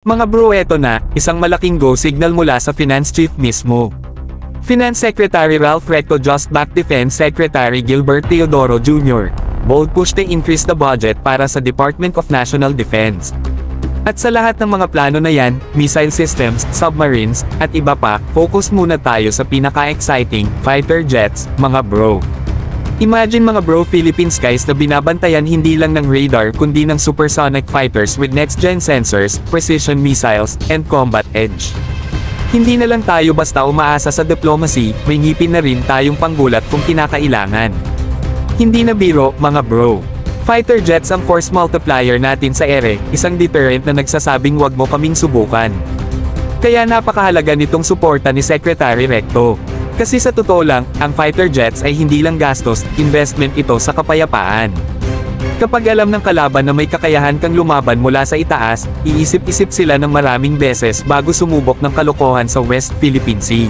Mga bro, eto na, isang malaking go signal mula sa Finance Chief mismo. Finance Secretary Ralph Recto just backed Defense Secretary Gilbert Teodoro Jr. Bold push to increase the budget para sa Department of National Defense. At sa lahat ng mga plano na yan, missile systems, submarines, at iba pa, focus muna tayo sa pinaka-exciting, fighter jets, mga bro. Imagine mga bro, Philippine skies na binabantayan hindi lang ng radar kundi ng supersonic fighters with next-gen sensors, precision missiles, and combat edge. Hindi na lang tayo basta umaasa sa diplomacy, may ngipin na rin tayong panggulat kung kinakailangan. Hindi na biro, mga bro. Fighter jets ang force multiplier natin sa ere, isang deterrent na nagsasabing wag mo kaming subukan. Kaya napakahalaga nitong suporta ni Secretary Recto. Kasi sa totoo lang, ang fighter jets ay hindi lang gastos, investment ito sa kapayapaan. Kapag alam ng kalaban na may kakayahan kang lumaban mula sa itaas, iisip-isip sila ng maraming beses bago sumubok ng kalokohan sa West Philippine Sea.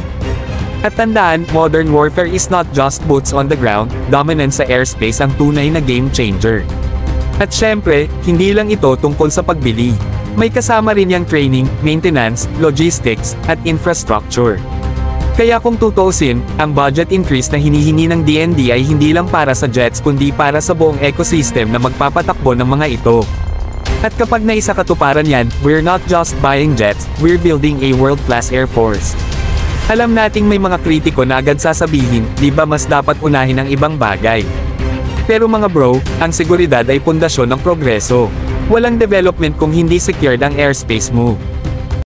At tandaan, modern warfare is not just boots on the ground, dominance sa airspace ang tunay na game changer. At syempre, hindi lang ito tungkol sa pagbili. May kasama rin yang training, maintenance, logistics, at infrastructure. Kaya kung tutuusin, ang budget increase na hinihingi ng DND ay hindi lang para sa jets kundi para sa buong ecosystem na magpapatakbo ng mga ito. At kapag naisakatuparan yan, we're not just buying jets, we're building a world-class air force. Alam nating may mga kritiko na agad sasabihin, di ba mas dapat unahin ang ibang bagay? Pero mga bro, ang seguridad ay pundasyon ng progreso. Walang development kung hindi secured ang airspace mo.